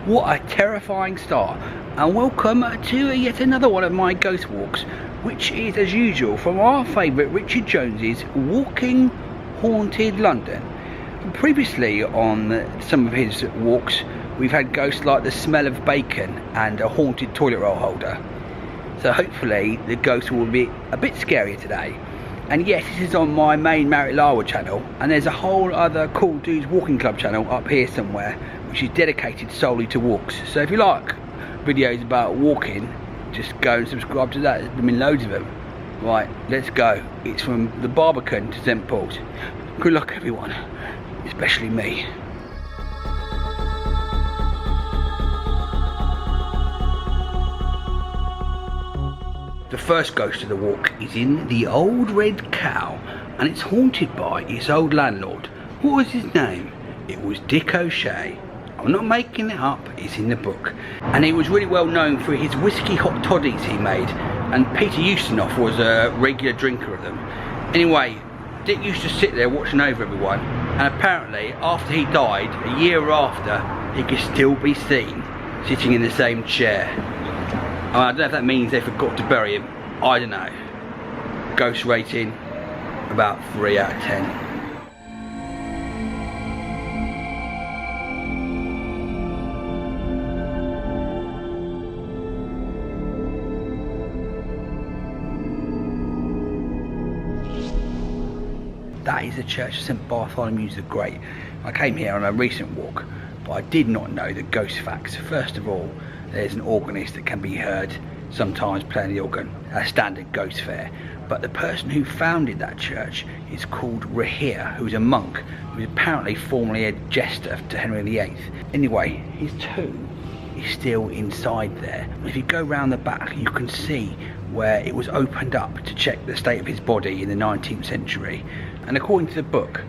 What a terrifying start, and welcome to yet another one of my ghost walks, which is as usual from our favourite Richard Jones's Walking Haunted London. Previously on some of his walks we've had ghosts like the smell of bacon and a haunted toilet roll holder, so hopefully the ghost will be a bit scarier today. And yes, this is on my main Marek Larwood channel, and there's a whole other Cool Dudes Walking Club channel up here somewhere which is dedicated solely to walks. So if you like videos about walking, just go and subscribe to that. There's been loads of them. Right, let's go. It's from the Barbican to St Paul's. Good luck everyone, especially me. The first ghost of the walk is in the Old Red Cow, and it's haunted by its old landlord. What was his name? It was Dick O'Shea. I'm not making it up, it's in the book. And he was really well known for his whiskey hot toddies he made, and Peter Ustinov was a regular drinker of them. Anyway, Dick used to sit there watching over everyone, and apparently after he died, a year after, he could still be seen sitting in the same chair. I don't know if that means they forgot to bury him, I don't know. Ghost rating, about 3 out of 10. That is the Church of St Bartholomew's the Great. I came here on a recent walk, but I did not know the ghost facts. First of all, there's an organist that can be heard sometimes playing the organ, a standard ghost fare. But the person who founded that church is called Requiem, who's a monk, who was apparently formerly a jester to Henry VIII. Anyway, his tomb is still inside there. If you go round the back, you can see where it was opened up to check the state of his body in the 19th century. And according to the book,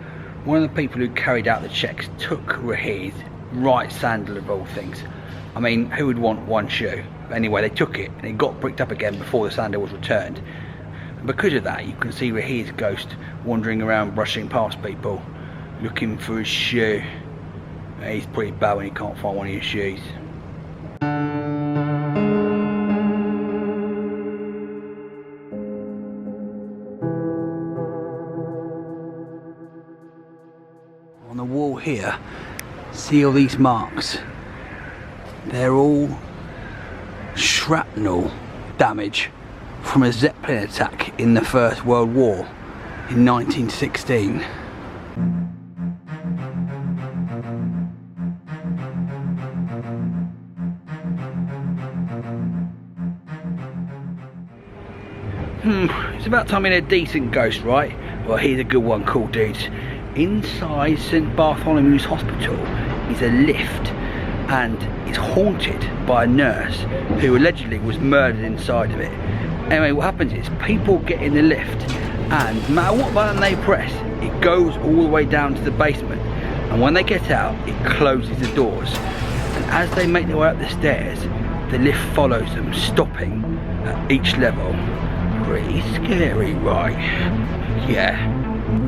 one of the people who carried out the checks took Requiem's right sandal of all things. I mean, who would want one shoe? Anyway, they took it and it got bricked up again before the sandal was returned. And because of that, you can see Requiem's ghost wandering around brushing past people, looking for his shoe. He's pretty bad when he can't find one of his shoes. On the wall here, see all these marks? They're all shrapnel damage from a Zeppelin attack in the First World War in 1916. It's about time in a decent ghost, right? Well, here's a good one, cool dudes. Inside St Bartholomew's Hospital is a lift, and it's haunted by a nurse who allegedly was murdered inside of it. Anyway, what happens is people get in the lift, and no matter what button they press, it goes all the way down to the basement, and when they get out, it closes the doors. And as they make their way up the stairs, the lift follows them, stopping at each level. Pretty scary, right? Yeah.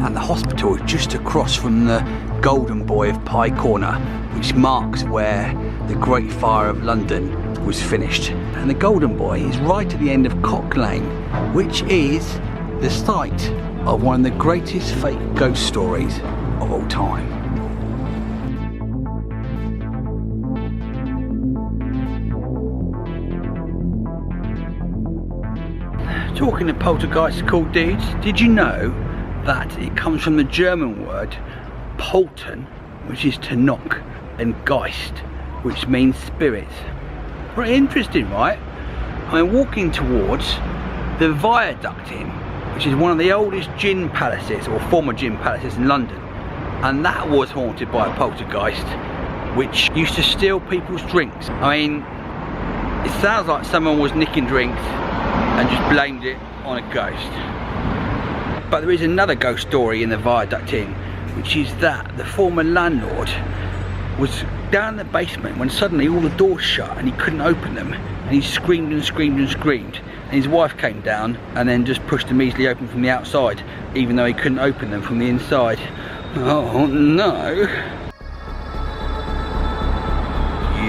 And the hospital is just across from the Golden Boy of Pye Corner, which marks where the Great Fire of London was finished. And the Golden Boy is right at the end of Cock Lane, which is the site of one of the greatest fake ghost stories of all time. Talking of poltergeists, cool dudes, did you know that it comes from the German word Polten, which is to knock, and Geist, which means spirits? Pretty interesting, right? I'm walking towards the Viaduct Inn, which is one of the oldest gin palaces, or former gin palaces in London, and that was haunted by a poltergeist which used to steal people's drinks. I mean, it sounds like someone was nicking drinks and just blamed it on a ghost. But there is another ghost story in the Viaduct Inn, which is that the former landlord was down in the basement when suddenly all the doors shut and he couldn't open them, and he screamed and screamed and screamed, and his wife came down and then just pushed them easily open from the outside, even though he couldn't open them from the inside. Oh no.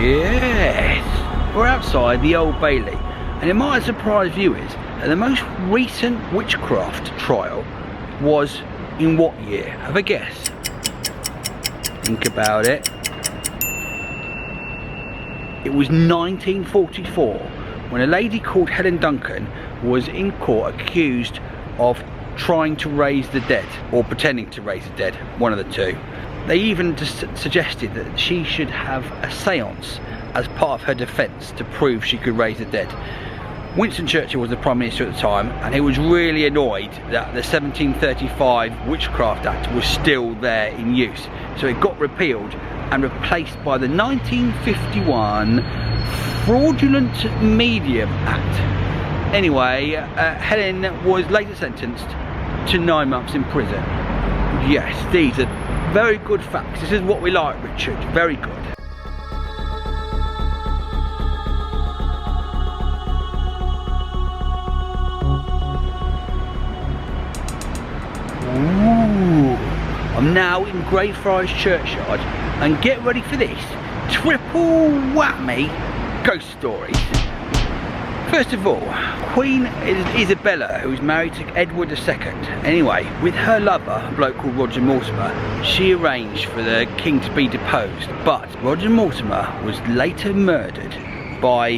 Yes, we're outside the Old Bailey, and it might surprise viewers that the most recent witchcraft trial was in what year? Have a guess. Think about it. It was 1944, when a lady called Helen Duncan was in court accused of trying to raise the dead, or pretending to raise the dead, one of the two. They even suggested that she should have a seance as part of her defence to prove she could raise the dead. Winston Churchill was the Prime Minister at the time, and he was really annoyed that the 1735 Witchcraft Act was still there in use. So it got repealed and replaced by the 1951 Fraudulent Medium Act. Anyway, Helen was later sentenced to 9 months in prison. Yes, these are very good facts. This is what we like, Richard. Very good. Ooh, I'm now in Greyfriars Churchyard, and get ready for this triple whammy ghost stories. First of all, Queen Isabella, who was married to Edward II. Anyway, with her lover, a bloke called Roger Mortimer, she arranged for the king to be deposed, but Roger Mortimer was later murdered by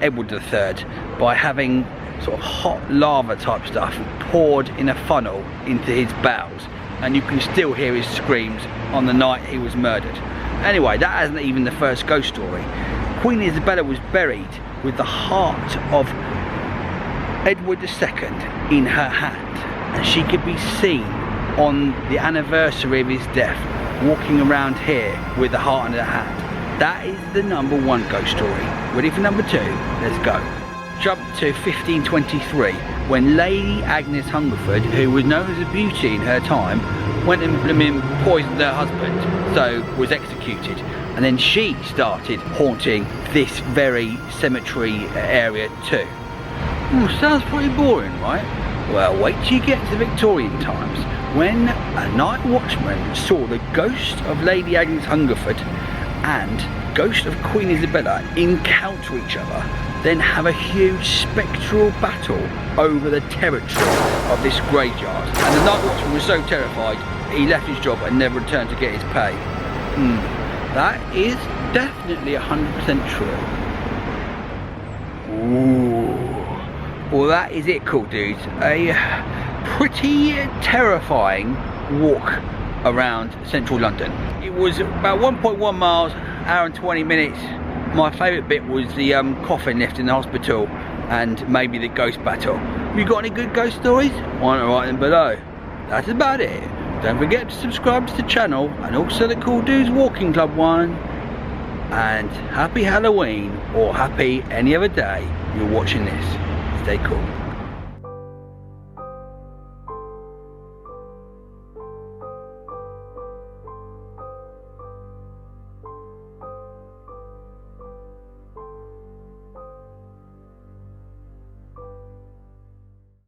Edward III by having sort of hot lava type stuff poured in a funnel into his bowels, and you can still hear his screams on the night he was murdered. Anyway, that isn't even the first ghost story. Queen Isabella was buried with the heart of Edward II in her hand, and she could be seen on the anniversary of his death walking around here with the heart in her hand. That is the #1 ghost story. Ready for number 2? Let's go. Jump to 1523, when Lady Agnes Hungerford, who was known as a beauty in her time, went and poisoned her husband, so was executed. And then she started haunting this very cemetery area too. Sounds pretty boring, right? Well, wait till you get to Victorian times, when a night watchman saw the ghost of Lady Agnes Hungerford and ghost of Queen Isabella encounter each other, then have a huge spectral battle over the territory of this graveyard. And the night watchman was so terrified, he left his job and never returned to get his pay. That is definitely 100% true. Ooh. Well, that is it, cool dudes. A pretty terrifying walk around central London. It was about 1.1 miles, hour and 20 minutes. My favourite bit was the coffin lift in the hospital, and maybe the ghost battle. Have you got any good ghost stories? Why not write them below? That's about it. Don't forget to subscribe to the channel, and also the Cool Dudes Walking Club one. And happy Halloween, or happy any other day you're watching this. Stay cool.